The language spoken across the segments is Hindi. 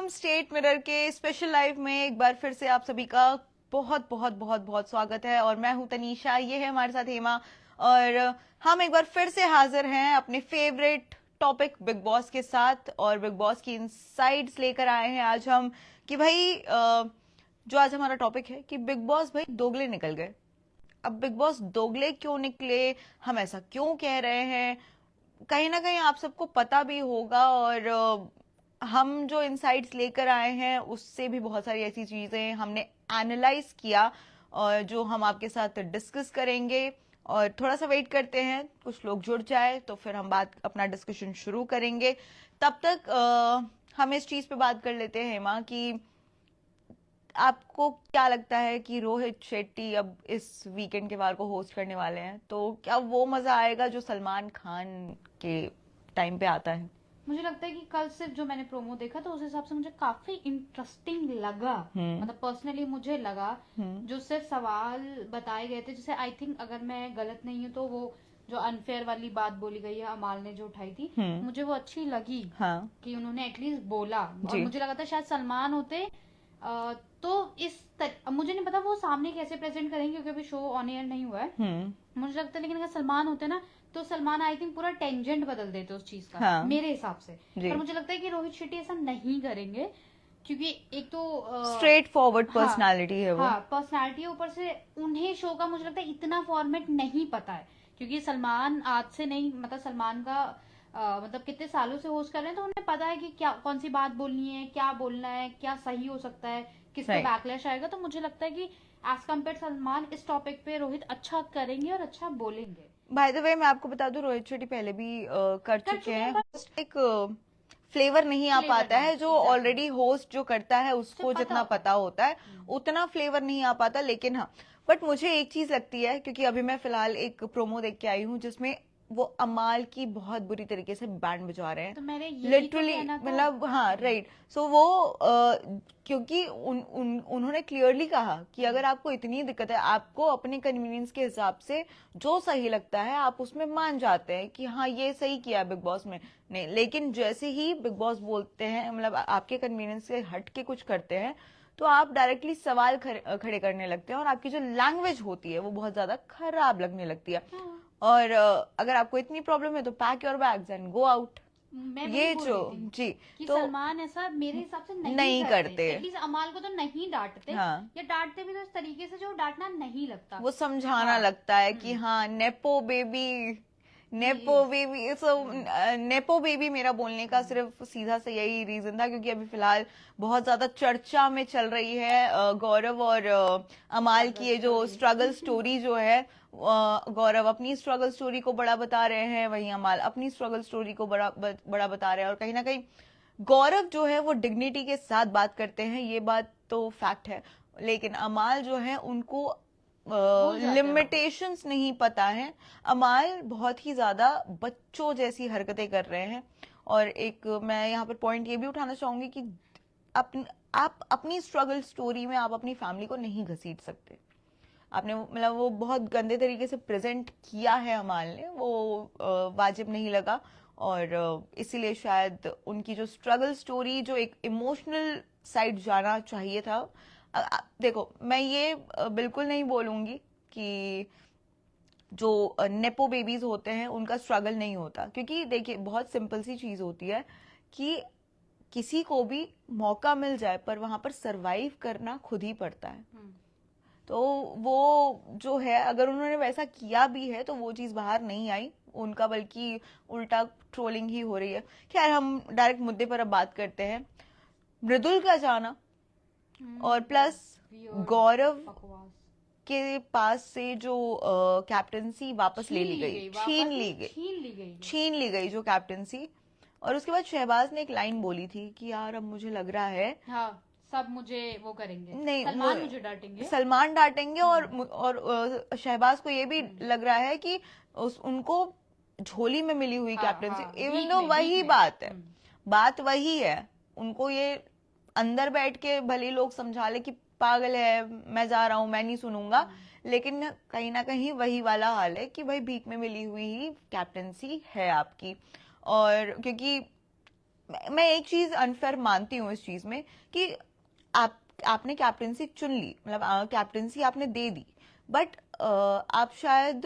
वेलकम स्टेट मिरर के स्पेशल लाइव में एक बार फिर से आप सभी का बहुत बहुत बहुत बहुत स्वागत है। और मैं हूं तनीषा, ये है हमारे साथ हेमा, और हम एक बार फिर से हाजिर हैं अपने फेवरेट टॉपिक बिग बॉस के साथ। और बिग बॉस की इनसाइड्स लेकर आए हैं आज हम कि भाई जो आज हमारा टॉपिक है कि बिग बॉस भाई दोगले निकल गए। अब बिग बॉस दोगले क्यों निकले, हम ऐसा क्यों कह रहे हैं, कहीं ना कहीं आप सबको पता भी होगा। और हम जो इनसाइट्स लेकर आए हैं उससे भी बहुत सारी ऐसी चीजें हमने एनालाइज किया और जो हम आपके साथ डिस्कस करेंगे। और थोड़ा सा वेट करते हैं कुछ लोग जुड़ जाए तो फिर हम बात अपना डिस्कशन शुरू करेंगे। तब तक हम इस चीज पे बात कर लेते हैं हेमा कि आपको क्या लगता है कि रोहित शेट्टी अब इस वीकेंड के वार को होस्ट करने वाले हैं, तो क्या वो मजा आएगा जो सलमान खान के टाइम पे आता है? मुझे लगता है कि कल सिर्फ जो मैंने प्रोमो देखा तो उस हिसाब से मुझे काफी इंटरेस्टिंग लगा। मतलब पर्सनली मुझे लगा जो सिर्फ सवाल बताए गए थे, जैसे आई थिंक अगर मैं गलत नहीं हूँ तो वो जो अनफेयर वाली बात बोली गई है अमाल ने जो उठाई थी, मुझे वो अच्छी लगी। हाँ कि उन्होंने एटलीस्ट बोला। और जी। मुझे लगा था शायद सलमान होते तो अब मुझे नहीं पता वो सामने कैसे प्रेजेंट करेंगे क्योंकि अभी शो ऑन एयर नहीं हुआ है। मुझे लगता है लेकिन अगर सलमान होते ना तो सलमान आई थिंक पूरा टेंजेंट बदल देते उस चीज का। हाँ मेरे हिसाब से। जी। पर मुझे लगता है कि रोहित शेट्टी ऐसा नहीं करेंगे क्योंकि एक तो स्ट्रेट फॉरवर्ड हाँ पर्सनालिटी है वो। हाँ पर्सनैलिटी है, ऊपर से उन्हें शो का मुझे लगता है इतना फॉर्मेट नहीं पता है क्योंकि सलमान आज से नहीं, मतलब सलमान का मतलब कितने सालों से होस्ट कर रहे हैं तो उन्हें पता है कि क्या कौन सी बात बोलनी है, क्या बोलना है, क्या सही हो सकता है, किस पे बैकलैश आएगा। तो मुझे लगता है कि एज कम्पेयर सलमान इस टॉपिक पे रोहित अच्छा करेंगे और अच्छा बोलेंगे। बाय द वे मैं आपको बता दूं रोहित शेट्टी पहले भी कर चुके हैं। एक फ्लेवर नहीं आ पाता है जो ऑलरेडी होस्ट जो करता है उसको जितना पता होता है उतना फ्लेवर नहीं आ पाता। लेकिन हाँ, बट मुझे एक चीज लगती है क्योंकि अभी मैं फिलहाल एक प्रोमो देख के आई हूँ जिसमें वो अमाल की बहुत बुरी तरीके से बैंड बजा रहे हैं, तो मैंने लिटरली मतलब हाँ राइट। सो वो क्योंकि उन्होंने क्लियरली कहा कि अगर आपको इतनी दिक्कत है, आपको अपने कन्वीनियंस के हिसाब से जो सही लगता है आप उसमें मान जाते हैं कि हाँ ये सही किया बिग बॉस में नहीं, लेकिन जैसे ही बिग बॉस बोलते हैं मतलब आपके कन्वीनियंस से हट के कुछ करते हैं तो आप डायरेक्टली सवाल खड़े करने लगते हैं और आपकी जो लैंग्वेज होती है वो बहुत ज्यादा खराब लगने लगती है। और अगर आपको इतनी प्रॉब्लम है तो pack your bags and go out. ये जो जी कि तो सलमान ऐसा मेरे हिसाब से नहीं करते। एटलीस्ट अमाल को तो नहीं डांटते। हाँ या डांटते भी तो इस तरीके से जो डांटना नहीं लगता, वो समझाना लगता है कि हाँ नेपो बेबी, नेपो बेबी। सो नेपो बेबी मेरा बोलने का सिर्फ सीधा से यही रीजन था क्योंकि अभी फिलहाल बहुत ज्यादा चर्चा में चल रही है गौरव और अमाल की ये जो स्ट्रगल स्टोरी जो है। गौरव अपनी स्ट्रगल स्टोरी को बड़ा बता रहे हैं, वहीं अमाल अपनी स्ट्रगल स्टोरी को बड़ा बता रहे हैं। और कहीं ना कहीं गौरव जो है वो डिग्निटी के साथ बात करते हैं, ये बात तो फैक्ट है। लेकिन अमाल जो है उनको लिमिटेशंस नहीं पता है। अमाल बहुत ही ज्यादा बच्चों जैसी हरकतें कर रहे हैं। और एक मैं यहाँ पर पॉइंट ये भी उठाना चाहूंगी कि आप अपनी स्ट्रगल स्टोरी में आप अपनी फैमिली को नहीं घसीट सकते। आपने मतलब वो बहुत गंदे तरीके से प्रेजेंट किया है अमाल ने, वो वाजिब नहीं लगा। और इसीलिए शायद उनकी जो स्ट्रगल स्टोरी जो एक इमोशनल साइड जाना चाहिए था। देखो मैं ये बिल्कुल नहीं बोलूंगी कि जो नेपो बेबीज होते हैं उनका स्ट्रगल नहीं होता, क्योंकि देखिए बहुत सिंपल सी चीज होती है कि किसी को भी मौका मिल जाए पर वहां पर सरवाइव करना खुद ही पड़ता है। तो वो जो है अगर उन्होंने वैसा किया भी है तो वो चीज बाहर नहीं आई उनका, बल्कि उल्टा ट्रोलिंग ही हो रही है। खैर हम डायरेक्ट मुद्दे पर अब बात करते हैं। मृदुल का जाना और प्लस गौरव के पास से जो कैप्टनसी वापस ले ली गई, छीन ली गई जो कैप्टनसी। और उसके बाद शहबाज ने एक लाइन बोली थी कि यार अब मुझे लग रहा है हाँ, सब मुझे वो करेंगे, नहीं सलमान मुझे डांटेंगे, सलमान डांटेंगे। और शहबाज को ये भी लग रहा है कि उनको झोली में मिली हुई कैप्टनसी, इवन दो वही बात है, बात वही है। उनको ये अंदर बैठ के भले लोग समझा ले कि पागल है, मैं जा रहा हूं, मैं नहीं सुनूंगा, लेकिन कहीं ना कहीं वही वाला हाल है कि भाई भीख में मिली हुई ही कैप्टनसी है आपकी। और क्योंकि मैं एक चीज अनफेयर मानती हूँ इस चीज में कि आपने कैप्टेंसी चुन ली, मतलब कैप्टेंसी आपने दे दी, बट आप शायद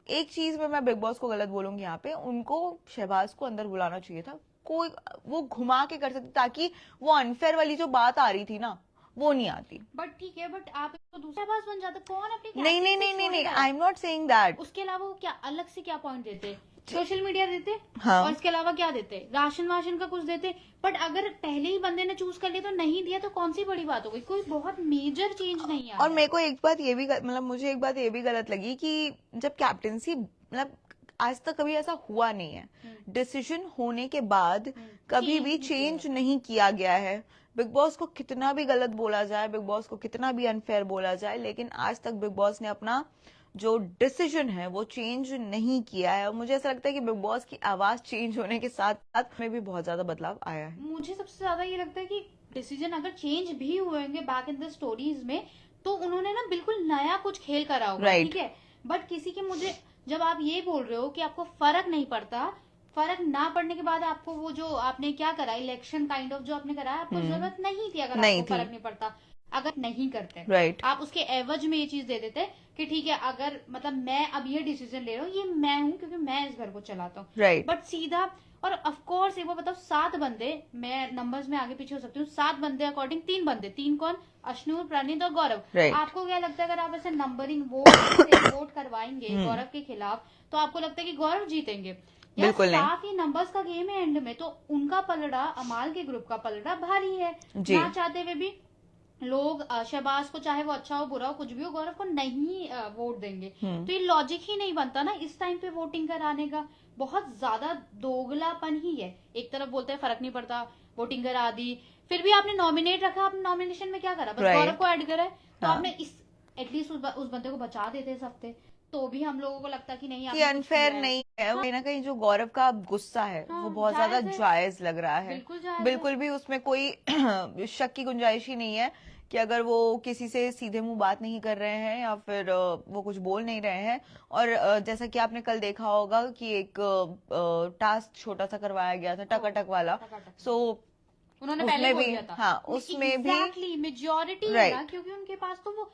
एक चीज में मैं बिग बॉस को गलत बोलूंगी यहाँ पे, उनको शहबाज को अंदर बुलाना चाहिए था। कोई वो घुमा के कर सकते ताकि वो अनफेयर वाली जो बात आ रही थी ना वो नहीं आती। बट ठीक है, बट आप तो दूसरा पास बन जाते, कौन अपनी नहीं नहीं नहीं नहीं नहीं, I am not saying that. उसके अलावा वो क्या अलग से क्या पॉइंट देते, सोशल मीडिया देते, हाँ। और इसके अलावा क्या देते, राशन वाशन का कुछ देते। बट अगर पहले ही बंदे ने चूज कर लिया तो नहीं दिया तो कौन सी बड़ी बात हो गई, कोई बहुत मेजर चेंज नहीं आया। और मेरे को एक बात ये भी मतलब मुझे एक बात ये भी गलत लगी कि जब कैप्टेंसी, मतलब आज तक कभी ऐसा हुआ नहीं है, डिसीजन होने के बाद कभी भी चेंज नहीं किया गया है। बिग बॉस को कितना भी गलत बोला जाए, बिग बॉस को कितना भी अनफेयर बोला जाए, लेकिन आज तक बिग बॉस ने अपना जो डिसीजन है वो चेंज नहीं किया है। और मुझे ऐसा लगता है कि बिग बॉस की आवाज चेंज होने के साथ साथ में भी बहुत ज्यादा बदलाव आया है। मुझे सबसे ज्यादा ये लगता है कि डिसीजन अगर चेंज भी हुए होंगे बैक इन द स्टोरीज में, तो उन्होंने ना बिल्कुल नया कुछ खेल करा होगा, Right. ठीक है। बट किसी के, मुझे जब आप ये बोल रहे हो कि आपको फर्क नहीं पड़ता, फर्क ना पड़ने के बाद आपको वो जो आपने क्या करा, इलेक्शन काइंड ऑफ जो आपने कराया, आपको जरूरत नहीं थी। अगर नहीं आपको थी। फर्क नहीं पड़ता, अगर नहीं करते, राइट। आप उसके एवज में ये चीज दे देते कि ठीक है, अगर मतलब मैं अब ये डिसीजन ले रहा हूँ, ये मैं हूँ क्योंकि मैं इस घर को चलाता हूँ। राइट। बट सीधा, और ऑफ कोर्स एक बार बताओ, 7 बंदे, मैं नंबर्स में आगे पीछे हो सकती हूँ, 7 बंदे अकॉर्डिंग 3 बंदे, 3 कौन, अश्नूर, प्रणीत और गौरव। Right. आपको क्या लगता है अगर आप ऐसे नंबरिंग वोट करवाएंगे गौरव के खिलाफ, तो आपको लगता है कि गौरव जीतेंगे? बिल्कुल नहीं। साथ ही नंबर्स का गेम है एंड में, तो उनका पलड़ा, अमाल के ग्रुप का पलड़ा भारी है। जी। ना चाहते हुए भी लोग शहबाज को, चाहे वो अच्छा हो बुरा हो कुछ भी हो, गौरव को नहीं वोट देंगे। तो ये लॉजिक ही नहीं बनता ना इस टाइम पे वोटिंग कराने का। बहुत ज्यादा दोगलापन ही है। एक तरफ बोलते हैं फर्क नहीं पड़ता, वोटिंग करा दी, फिर भी आपने नॉमिनेट रखा, आपने नॉमिनेशन में क्या करा, बस Right. गौरव को ऐड करा है। तो हाँ। आपने इस एटलीस्ट उस बंदे को बचा देते इस हफ्ते, तो भी हम लोगों को लगता कि नहीं, कि आपने कुछ अनफेयर किया है। नहीं है। कहीं ना कहीं जो गौरव का गुस्सा है हाँ, वो बहुत ज्यादा जायज है। जायज लग रहा है। बिल्कुल जायज है। बिल्कुल भी उसमें कोई शक की गुंजाइश ही नहीं है कि अगर वो किसी से सीधे मुंह बात नहीं कर रहे हैं या फिर वो कुछ बोल नहीं रहे हैं। और जैसा कि आपने कल देखा होगा कि एक टास्क छोटा सा करवाया गया था, टकाटक वाला। टकाटक। सो उन्होंने उसमें पहले बोल भी, दिया था। हाँ, उसमें भी एग्जैक्टली मेजोरिटी है Right. ना, क्योंकि उनके पास तो वो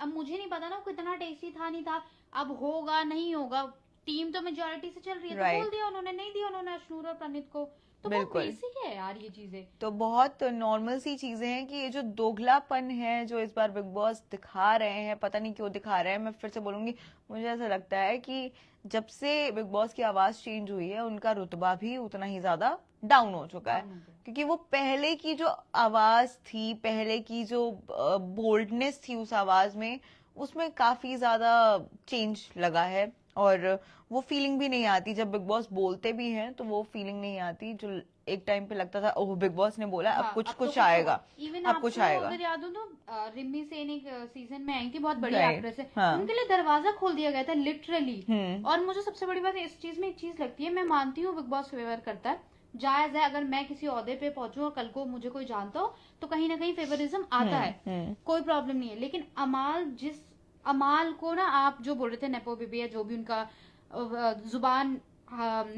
अब मुझे नहीं पता ना वो कितना टेस्टी था नहीं था, अब होगा नहीं होगा, टीम तो मेजोरिटी से चल रही है। Right. तो बोल दिया उन्होंने, नहीं दिया उन्होंने अश्नूर और प्रणीत को, तो बहुत बिल्कुल। बेसिक है यार ये चीजें। तो बहुत नॉर्मल सी चीजें हैं कि ये जो दोगलापन है जो इस बार बिग बॉस दिखा रहे हैं, पता नहीं क्यों दिखा रहे हैं। मैं फिर से बोलूंगी, मुझे ऐसा लगता है कि जब से बिग बॉस की आवाज चेंज हुई है उनका रुतबा भी उतना ही ज्यादा डाउन हो चुका है। क्योंकि वो पहले की जो आवाज थी, पहले की जो बोल्डनेस थी उस आवाज में, उसमें काफी ज्यादा चेंज लगा है। और वो फीलिंग भी नहीं आती जब बिग बॉस बोलते भी हैं, तो वो फीलिंग नहीं आती जो एक टाइम पे लगता था, ओह बिग बॉस ने बोला, अब कुछ कुछ आएगा, इवन अब कुछ आएगा। अगर याद हो तो रिमी सेन एक सीजन में आई थी, बहुत बड़ी Right. एक्ट्रेस है, हाँ। उनके लिए दरवाजा खोल दिया गया था लिटरली। हम्म। और मुझे सबसे बड़ी बात इस चीज में एक चीज लगती है, मैं मानती हूँ बिग बॉस फेवर करता है, जायज है। अगर मैं किसी ओहदे पे पहुंचूं और कल को मुझे कोई जानता हो तो कहीं ना कहीं फेवरिज्म आता है, कोई प्रॉब्लम नहीं है। लेकिन अमाल को ना, आप जो बोल रहे थे नेपो बेबी है, जो भी उनका जुबान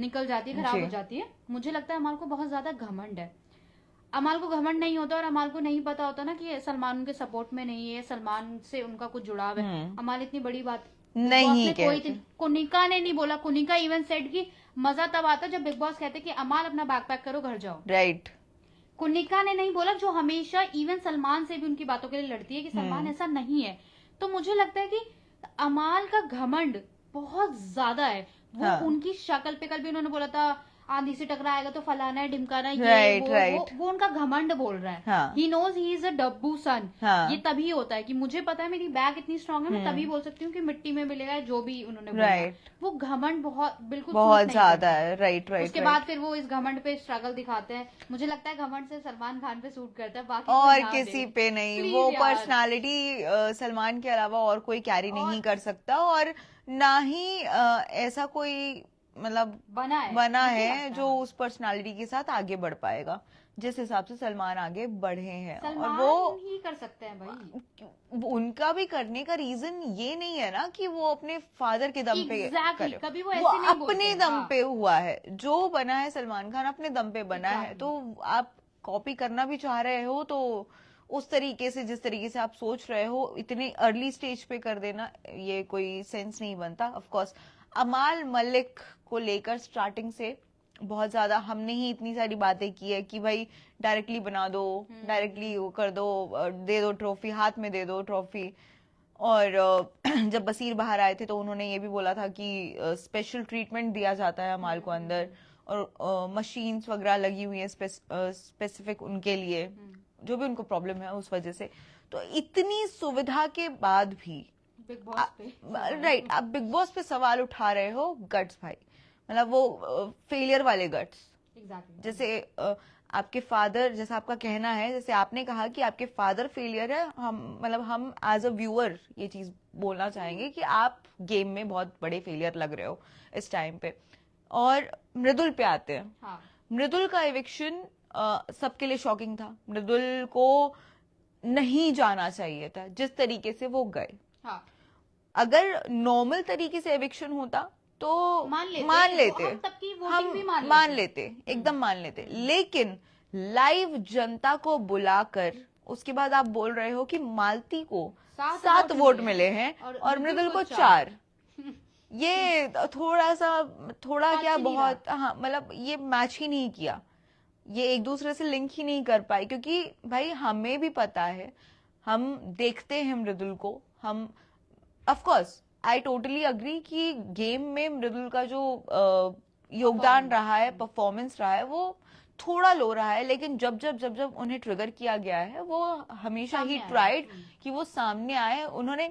निकल जाती है, खराब जी। हो जाती है, मुझे लगता है अमाल को बहुत ज्यादा घमंड है। अमाल को घमंड नहीं होता और अमाल को नहीं पता होता ना कि सलमान उनके सपोर्ट में नहीं है, सलमान से उनका कुछ जुड़ाव है। अमाल इतनी बड़ी बात नहीं कहते। कुनिका ने नहीं बोला, कुनिका इवन सेड की मजा तब आता जब बिग बॉस कहते कि अमाल अपना बैग पैक करो घर जाओ। राइट। कुनिका ने नहीं बोला, जो हमेशा इवन सलमान से भी उनकी बातों के लिए लड़ती है कि सलमान ऐसा नहीं है। तो मुझे लगता है कि अमाल का घमंड बहुत ज्यादा है। वो हाँ। उनकी शक्ल पे, कल भी उन्होंने बोला था आंधी से टकराएगा तो फलाना है ढिमकाना है, Right, वो, right. वो उनका घमंड बोल रहा है। हाँ। He knows he is a Dabbu son. हाँ। ये तभी होता है कि मुझे पता है मेरी बैग इतनी स्ट्रांग है, मैं तभी बोल सकती हूँ कि मिट्टी में मिलेगा, जो भी उन्होंने बोला। Right. वो घमंड बिल्कुल बहुत सूट नहीं ज्यादा करता। है। Right right. उसके बाद फिर वो इस घमंड पे स्ट्रगल दिखाते हैं। मुझे लगता है घमंड से सलमान खान पे सूट करता है, बाकी और कोई ना किसी दे। पे नहीं। Please वो यार। पर्सनालिटी सलमान के अलावा और कोई कैरी नहीं कर सकता, और ना ही ऐसा कोई मतलब बना है बना मुझे है लगता जो उस पर्सनालिटी के साथ आगे बढ़ पाएगा। जिस हिसाब से सलमान आगे बढ़े हैं, और सलमान वो ही कर सकते हैं भाई। उनका भी करने का रीजन ये नहीं है ना कि वो अपने फादर के दम पे Exactly, करे, कभी वो वो ऐसे नहीं अपने बोलते। दम हाँ, पे हुआ है। जो बना है सलमान खान अपने दम पे बना है, Exactly. तो आप कॉपी करना भी चाह रहे हो तो उस तरीके से, जिस तरीके से आप सोच रहे हो, इतने अर्ली स्टेज पे कर देना, ये कोई सेंस नहीं बनता। ऑफ कोर्स अमाल मलिक को लेकर स्टार्टिंग से बहुत ज्यादा हमने ही इतनी सारी बातें की है कि भाई डायरेक्टली बना दो, डायरेक्टली वो कर दो, दे दो ट्रॉफी, हाथ में दे दो ट्रॉफी। और जब बसीर बाहर आए थे तो उन्होंने ये भी बोला था कि स्पेशल ट्रीटमेंट दिया जाता है अमाल को अंदर, और मशीन्स वगैरह लगी हुई है स्पेसिफिक उनके लिए, जो भी उनको प्रॉब्लम है उस वजह से। तो इतनी सुविधा के बाद भी बिग बॉस पे राइट, आप बिग बॉस पे सवाल उठा रहे हो। गट्स भाई, मतलब वो फेलियर वाले गट्स। एग्जैक्टली। जैसे आपके फादर, जैसा आपका कहना है, जैसे आपने कहा कि आपके फादर फेलियर है, हम एज अ व्यूअर ये चीज बोलना चाहेंगे कि आप गेम में बहुत बड़े फेलियर लग रहे हो इस टाइम पे। और मृदुल पे आते हैं। हाँ, मृदुल का एविक्शन सबके लिए शॉकिंग था। मृदुल को नहीं जाना चाहिए था जिस तरीके से वो गए। हाँ, अगर नॉर्मल तरीके से एविक्शन होता तो मान लेते, हम तब की हम वोटिंग भी मान मान लेते। लेते, एकदम मान लेते। लेकिन लाइव जनता को बुलाकर उसके बाद आप बोल रहे हो कि मालती को 7 वोट मिले हैं और मृदुल को 4। ये थोड़ा क्या, बहुत, हाँ, मतलब ये मैच ही नहीं किया, ये एक दूसरे से लिंक ही नहीं कर पाए। क्योंकि भाई हमें भी पता है, हम देखते हैं मृदुल को, हम of course I totally agree कि गेम में मृदुल का जो योगदान रहा है, परफॉर्मेंस रहा है, वो थोड़ा लो रहा है। लेकिन जब जब जब जब उन्हें ट्रिगर किया गया है, वो हमेशा ही ट्राइड कि वो सामने आए। उन्होंने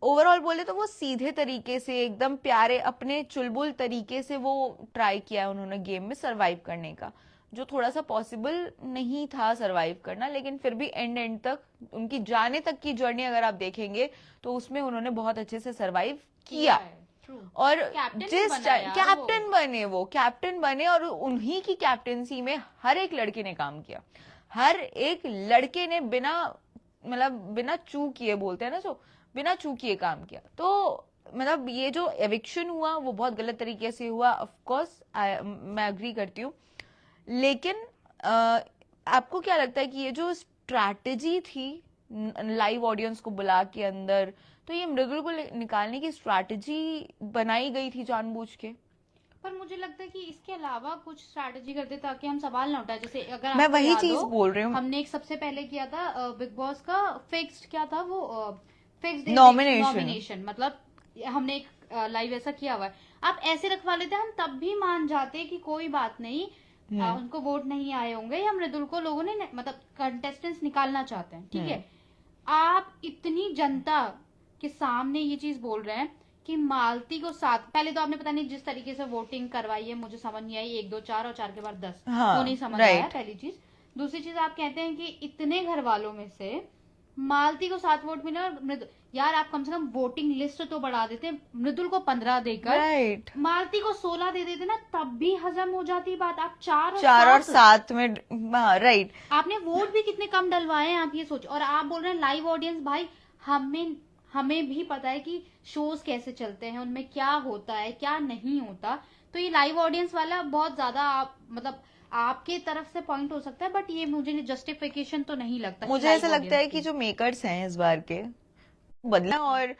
ओवरऑल बोले तो वो सीधे तरीके से, एकदम प्यारे, अपने चुलबुल तरीके से वो ट्राई किया है उन्होंने गेम में सरवाइव करने का, जो थोड़ा सा पॉसिबल नहीं था सरवाइव करना। लेकिन फिर भी एंड तक, उनकी जाने तक की जर्नी अगर आप देखेंगे तो उसमें उन्होंने बहुत अच्छे से सरवाइव किया। और जिस कैप्टन बने, वो कैप्टन बने, और उन्हीं की कैप्टनसी में हर एक लड़के ने काम किया। हर एक लड़के ने बिना चूक किए, बोलते हैं ना, जो बिना चूक किए काम किया। तो मतलब ये जो एविक्शन हुआ वो बहुत गलत तरीके से हुआ, ऑफ कोर्स मैं अग्री करती हूँ। लेकिन आपको क्या लगता है कि ये जो स्ट्रैटेजी थी लाइव ऑडियंस को बुला के अंदर, तो ये मृदुल को निकालने की स्ट्रैटेजी बनाई गई थी जानबूझ के? पर मुझे लगता है कि इसके अलावा कुछ स्ट्रैटेजी करते ताकि हम सवाल ना उठाए। जैसे अगर मैं आपको वही याद चीज हो, बोल रही हूँ। हमने एक सबसे पहले किया था बिग बॉस का फिक्स्ड, क्या था वो, फिक्स्ड नॉमिनेशन, मतलब हमने एक लाइव ऐसा किया हुआ है। आप ऐसे रखवा लेते, हम तब भी मान जाते कि कोई बात नहीं, उनको वोट नहीं आए होंगे, या मृदुल को लोगों ने मतलब कंटेस्टेंट्स निकालना चाहते हैं, ठीक है। आप इतनी जनता के सामने ये चीज बोल रहे हैं कि मालती को 7, पहले तो आपने पता नहीं जिस तरीके से वोटिंग करवाई है, मुझे समझ नहीं आई, 1 2 4 और 4 के बाद 10, हाँ, वो नहीं समझ आया, पहली चीज। दूसरी चीज, आप कहते हैं कि इतने घर वालों में से मालती को 7 वोट मिले, और मृदुल, यार आप कम से कम वोटिंग लिस्ट तो बढ़ा देते, मृदुल को 15 देकर मालती को 16 दे देते ना, तब भी हजम हो जाती बात। आप 4 और 7 में, राइट, आपने वोट भी कितने कम डलवाए हैं, आप ये सोचो। और आप बोल रहे हैं लाइव ऑडियंस, भाई हमें भी पता है कि शोज कैसे चलते हैं, उनमें क्या होता है क्या नहीं होता। तो ये लाइव ऑडियंस वाला बहुत ज्यादा मतलब आपके तरफ से पॉइंट हो सकता है, बट ये मुझे जस्टिफिकेशन तो नहीं लगता। मुझे ऐसा लगता है कि जो मेकर्स हैं इस बार के बदला, और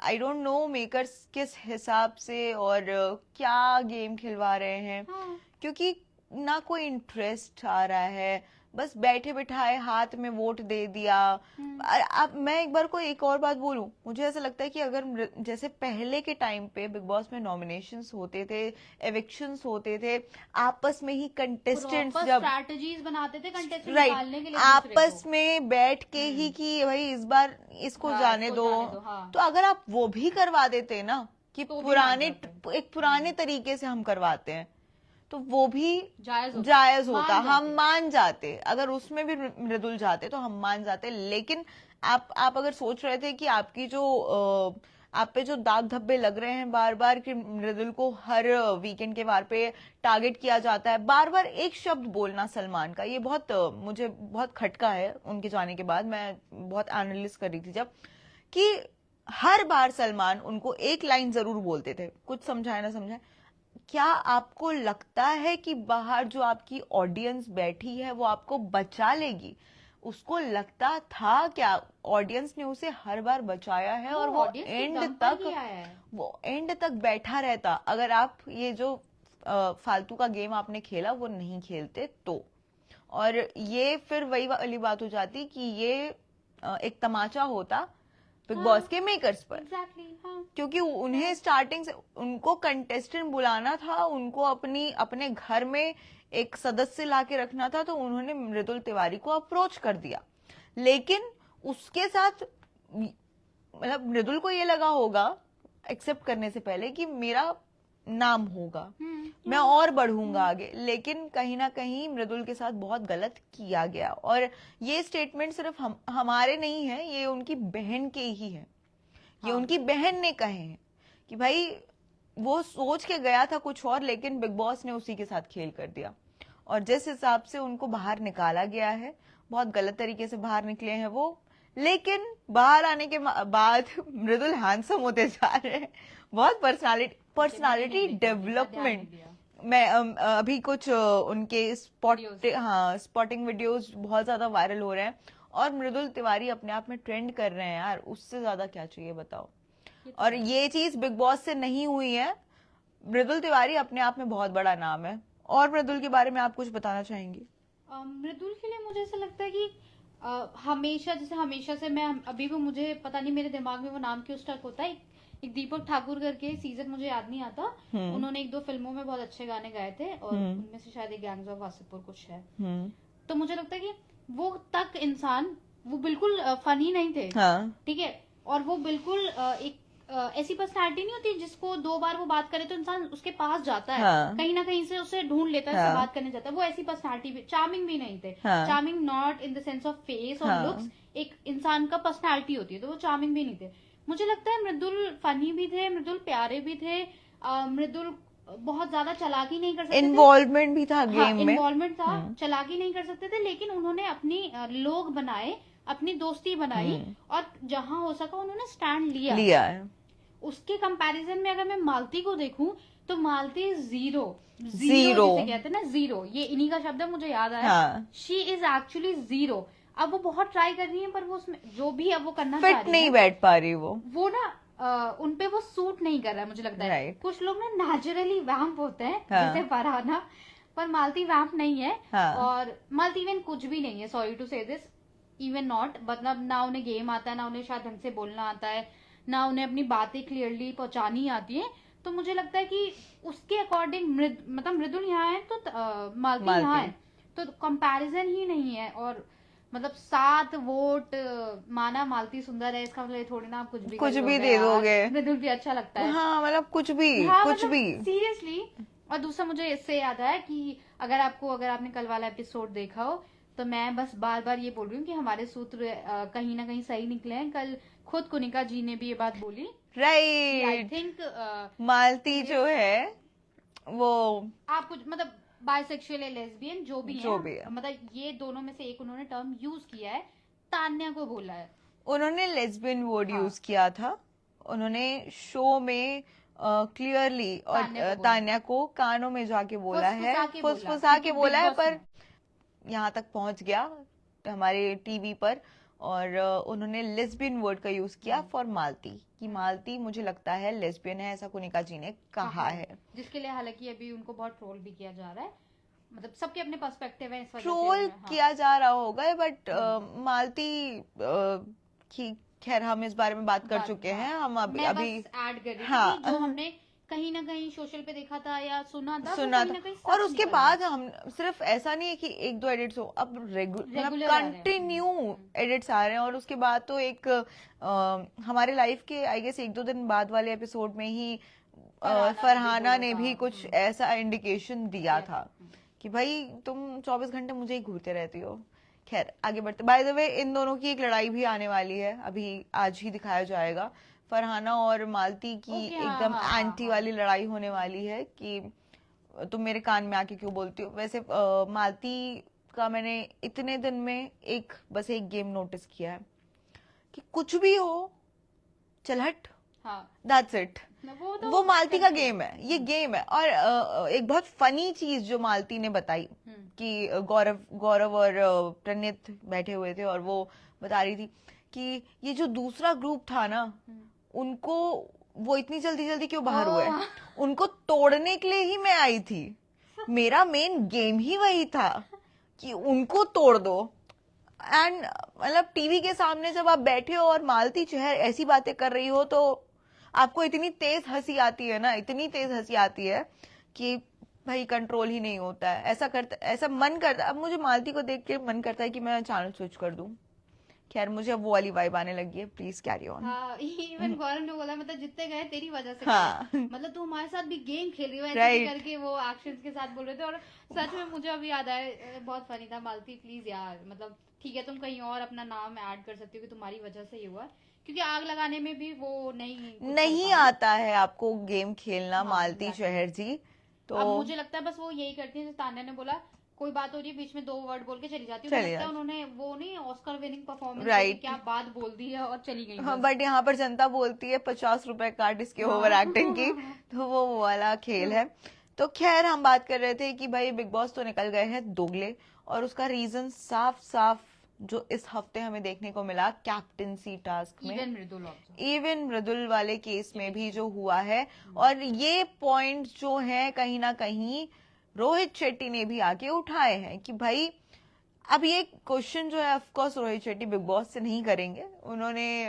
आई डोंट नो मेकर्स किस हिसाब से और क्या गेम खिलवा रहे हैं। क्योंकि ना कोई इंटरेस्ट आ रहा है, बस बैठे बिठाए हाथ में वोट दे दिया। अब मैं एक बार को एक और बात बोलूं, मुझे ऐसा लगता है कि अगर जैसे पहले के टाइम पे बिग बॉस में नॉमिनेशंस होते थे, एविक्शंस होते थे, आपस में ही कंटेस्टेंट्स जब स्ट्रैटेजीज बनाते थे कंटेस्टेंट निकालने के लिए, आपस में बैठ के ही कि भाई इस बार इसको जाने दो। तो अगर आप वो भी करवा देते ना, कि एक पुराने तरीके से हम करवाते हैं, तो वो भी जायज होता, हम मान जाते। अगर उसमें भी मृदुल जाते तो हम मान जाते। लेकिन आप अगर सोच रहे थे कि आपकी जो आप पे जो दाग धब्बे लग रहे हैं बार बार कि मृदुल को हर वीकेंड के वार पे टारगेट किया जाता है, बार बार एक शब्द बोलना सलमान का, ये बहुत मुझे बहुत खटका है उनके जाने के बाद। मैं बहुत एनालिसिस कर रही थी जब कि हर बार सलमान उनको एक लाइन जरूर बोलते थे, कुछ समझाए ना समझाए। क्या आपको लगता है कि बाहर जो आपकी ऑडियंस बैठी है वो आपको बचा लेगी? उसको लगता था क्या ऑडियंस ने उसे हर बार बचाया है और वो ऑडियंस के एंड दम पर तक ही आया है। वो एंड तक बैठा रहता अगर आप ये जो फालतू का गेम आपने खेला वो नहीं खेलते तो? और ये फिर वही वाली बात हो जाती कि ये एक तमाचा होता बिग बॉस के मेकर्स पर। एग्जैक्टली, हाँ। क्योंकि उन्हें स्टार्टिंग से उनको कंटेस्टेंट बुलाना था, उनको अपने घर में एक सदस्य लाके रखना था, तो उन्होंने मृदुल तिवारी को अप्रोच कर दिया। लेकिन उसके साथ मतलब मृदुल को ये लगा होगा एक्सेप्ट करने से पहले कि मेरा नाम होगा, मैं और बढ़ूंगा आगे, लेकिन कहीं ना कहीं मृदुल के साथ बहुत गलत किया गया। और ये स्टेटमेंट सिर्फ हमारे नहीं है, ये उनकी बहन के ही है। ये उनकी बहन ने कहे हैं कि भाई वो सोच के गया था कुछ और, लेकिन बिग बॉस ने उसी के साथ खेल कर दिया। और जिस हिसाब से उनको बाहर निकाला गया है, बहुत गलत तरीके से बाहर निकले हैं वो। लेकिन बाहर आने के बाद मृदुल हैंडसम होते जा रहे हैं, बहुत पर्सनालिटी डेवलपमेंट। मैं अभी कुछ उनके स्पॉटिंग वीडियोस बहुत ज्यादा वायरल हो रहे हैं और मृदुल तिवारी अपने आप में ट्रेंड कर रहे हैं यार, उससे ज्यादा क्या चाहिए बताओ। और ये चीज बिग बॉस से नहीं हुई है, मृदुल तिवारी अपने आप में बहुत बड़ा नाम है। और मृदुल के बारे में आप कुछ बताना चाहेंगे? मृदुल के लिए मुझे ऐसा लगता है कि हमेशा से मैं अभी भी, मुझे पता नहीं मेरे दिमाग में वो नाम क्यों स्टक होता है, एक दीपक ठाकुर करके, सीजन मुझे याद नहीं आता, उन्होंने 1-2 फिल्मों में बहुत अच्छे गाने गाए थे और उनमें से शायद एक गैंग्स ऑफ वासेपुर कुछ है। तो मुझे लगता है कि वो तक इंसान, वो बिल्कुल फनी नहीं थे, ठीक है, और वो बिल्कुल एक ऐसी पर्सनैलिटी नहीं होती जिसको 2 बार वो बात करे तो इंसान उसके पास जाता है, कहीं ना कहीं से उसे ढूंढ लेता है, उससे बात करने जाता है। वो ऐसी पर्सनैलिटी भी, चार्मिंग भी नहीं थे, charming not in the sense of face और लुक्स, एक इंसान का पर्सनैलिटी होती है, तो वो चार्मिंग भी नहीं थे। मुझे लगता है मृदुल फनी भी थे, मृदुल प्यारे भी थे, मृदुल बहुत ज्यादा चालाकी नहीं कर सकते, इन्वॉल्वमेंट भी था गेम में, इन्वॉल्वमेंट था, चालाकी नहीं कर सकते थे, लेकिन उन्होंने अपनी लोग बनाए, अपनी दोस्ती बनाई और जहां हो सका उन्होंने स्टैंड लिया है। उसके कंपैरिजन में अगर मैं मालती को देखूं तो मालती जीरो जिसे कहते हैं ना, जीरो, ये इन्हीं का शब्द है, मुझे याद आया, शी इज एक्चुअली जीरो। अब वो बहुत ट्राई कर रही है पर वो उसमें जो भी अब वो करना चाह रही है, फिट नहीं बैठ पा रही वो ना उनपे वो सूट नहीं कर रहा है मुझे लगता है। कुछ लोग ना नेचुरली वैम्प होते हैं, जैसे फरहाना, पर मालती वैम्प नहीं है। और मालती इवन कुछ भी नहीं है, सॉरी टू से दिस, इवन नॉट, मतलब ना उन्हें गेम आता है, ना उन्हें शायद ढंग से बोलना आता है, ना उन्हें अपनी बातें क्लियरली पहुंचानी आती है। तो मुझे लगता है कि उसके अकॉर्डिंग मतलब मृदुल यहाँ है तो मालती यहाँ है, तो कंपैरिजन ही नहीं है। और मतलब 7 वोट माना मालती सुंदर है, इसका मतलब थोड़ी ना आप कुछ भी दे दोगे, मृदुल भी अच्छा लगता है, हाँ, मतलब कुछ भी सीरियसली। और दूसरा मुझे इससे याद आया कि अगर आपने कल वाला एपिसोड देखा हो तो मैं बस बार बार ये बोल रही हूँ कि हमारे सूत्र कहीं ना कहीं सही निकले हैं। कल खुद कुनिका जी ने भी ये बात बोली, राइट। आई थिंक मालती जो है वो आप कुछ मतलब बायसेक्सुअल या लेस्बियन जो भी है, मतलब ये दोनों में से एक उन्होंने टर्म यूज किया है, तान्या को बोला है, उन्होंने लेस्बियन वर्ड यूज किया था, उन्होंने शो में क्लियरली और तान्या को कानों में जाके बोला है, फुसफुसा के बोला है, पर यहाँ तक पहुंच गया हमारे टीवी पर। और उन्होंने लेस्बियन वर्ड का यूज किया फॉर मालती, कि मालती मुझे लगता है लेस्बियन है, ऐसा कुनिका जी ने कहा है, जिसके लिए हालांकि अभी उनको बहुत ट्रोल भी किया जा रहा है, मतलब सबके अपने पर्सपेक्टिव है, इस वजह ट्रोल किया जा रहा होगा, बट मालती की खैर हम इस बारे में बात कर चुके हैं, हम अभी ऐड कर रही थी जो हमने कहीं ना कहीं सोशल पे देखा था या सुना था। और उसके बाद हम सिर्फ ऐसा नहीं है कि 1-2 एडिट्स हो, अब रेगुलर कंटिन्यू एडिट्स आ रहे हैं। और उसके बाद तो एक हमारे लाइफ के आई गेस 1-2 दिन बाद वाले एपिसोड में ही फरहाना ने भी कुछ ऐसा इंडिकेशन दिया था कि भाई तुम 24 घंटे मुझे ही घूरते रहती हो। खैर आगे बढ़ते, बाय द वे इन दोनों की एक लड़ाई भी आने वाली है, अभी आज ही दिखाया जाएगा, फरहाना और मालती की ओके, हाँ, एकदम हाँ, हाँ, एंटी हाँ। वाली लड़ाई होने वाली है कि तुम मेरे कान में आके क्यों बोलती हो। वैसे मालती का मैंने इतने दिन में बस एक गेम नोटिस किया है कि कुछ भी हो, चल हट, हाँ, दैट्स इट। वो तो वो मालती का करते गेम हैं। है, ये गेम है। और एक बहुत फनी चीज जो मालती ने बताई कि गौरव और प्रणीत बैठे हुए थे और वो बता रही थी कि ये जो दूसरा ग्रुप था ना, उनको वो इतनी जल्दी जल्दी क्यों बाहर हुए, ओह, उनको तोड़ने के लिए ही मैं आई थी, मेरा मेन गेम ही वही था कि उनको तोड़ दो। एंड मतलब टीवी के सामने जब आप बैठे हो और मालती चहर ऐसी बातें कर रही हो तो आपको इतनी तेज हंसी आती है ना, इतनी तेज हंसी आती है कि भाई कंट्रोल ही नहीं होता है। ऐसा मन करता है, अब मुझे मालती को देख के मन करता है कि मैं चैनल स्विच कर दूं। खैर मुझे अब वो वाली वाइब आने लगी है, प्लीज कैरी ऑन। हाँ, इवन गौरव ने बोला मतलब जितने गए तेरी वजह से गए, हाँ मतलब तू हमारे साथ भी गेम खेल रही हो ऐसे भी राइट करके वो एक्शंस के साथ बोल रहे थे। और सच में मुझे अभी याद आया, बहुत फनी था। मालती प्लीज यार, मतलब ठीक है तुम कहीं और अपना नाम ऐड कर सकती हो कि तुम्हारी वजह से ये हुआ है, क्योंकि आग लगाने में भी वो नहीं कुछ कर नहीं पाई। आता है आपको गेम खेलना हाँ, मालती एग्जैक्टली। चहर जी, तो अब मुझे लगता है बस वो यही करती है, जैसे तान्या ने बोला कोई बात हो रही है बीच में 2 वर्ड बोल के चली जाती है, मुझे चलिए लगता है उन्होंने वो नहीं ऑस्कर विनिंग परफॉर्मेंस देके राइट। क्या बात बोल दी है और चली गई हाँ बस। बट यहाँ पर जनता बोलती है 50 रुपए काट इसके ओवर एक्टिंग की, हाँ। तो वो वाला खेल है। तो खैर हम बात कर रहे थे कि भाई बिग बॉस तो निकल गए हैं दोगले, और उसका रीजन साफ साफ जो इस हफ्ते हमें देखने को मिला कैप्टेंसी टास्क में, इवन मृदुल ऑल्सो। इवन मृदुल वाले केस में भी जो हुआ है। और ये पॉइंट जो है कहीं ना कहीं रोहित शेट्टी ने भी आके उठाए हैं कि भाई अब ये क्वेश्चन जो है of course Rohit Shetty big boss से नहीं करेंगे, उन्होंने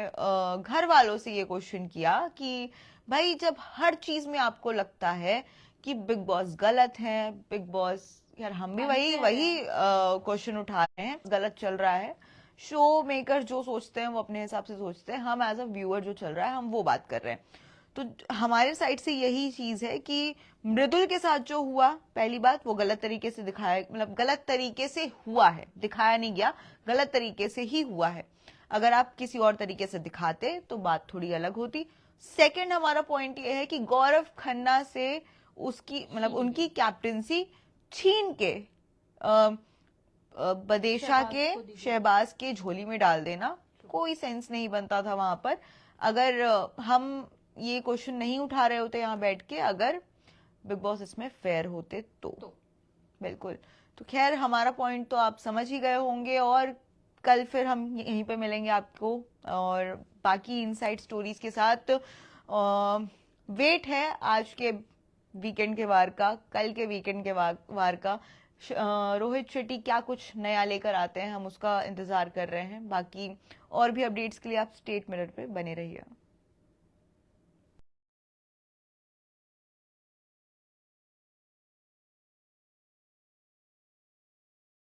घर वालों से ये क्वेश्चन किया कि भाई जब हर चीज में आपको लगता है कि बिग बॉस गलत है, बिग बॉस यार हम भी वही Unfair वही है। क्वेश्चन उठा रहे हैं, गलत चल रहा है, शो मेकर जो सोचते हैं वो अपने हिसाब से सोचते हैं, हम एज अ व्यूअर जो चल रहा है हम वो बात कर रहे हैं। तो हमारे साइड से यही चीज है कि मृदुल के साथ जो हुआ, पहली बात वो गलत तरीके से दिखाया, मतलब गलत तरीके से हुआ है, दिखाया नहीं गया, गलत तरीके से ही हुआ है। अगर आप किसी और तरीके से दिखाते तो बात थोड़ी अलग होती। सेकंड हमारा पॉइंट ये है कि गौरव खन्ना से उसकी मतलब छीन उनकी के कैप्टेंसी छीन के अ, बदेशा शहबाज के को दी गई। शहबाज के झोली में डाल देना कोई सेंस नहीं बनता था वहां पर। अगर हम ये क्वेश्चन नहीं उठा रहे होते यहाँ बैठ के, अगर बिग बॉस इसमें फेयर होते तो बिल्कुल। तो खैर हमारा पॉइंट तो आप समझ ही गए होंगे, और कल फिर हम यहीं पे मिलेंगे आपको और बाकी इनसाइड स्टोरीज के साथ। वेट है आज के वीकेंड के वार का, कल के वीकेंड के वार का। रोहित शेट्टी क्या कुछ नया लेकर आते हैं, हम उसका इंतजार कर रहे हैं। बाकी और भी अपडेट्स के लिए आप स्टेट मिरर पे बने रहिए।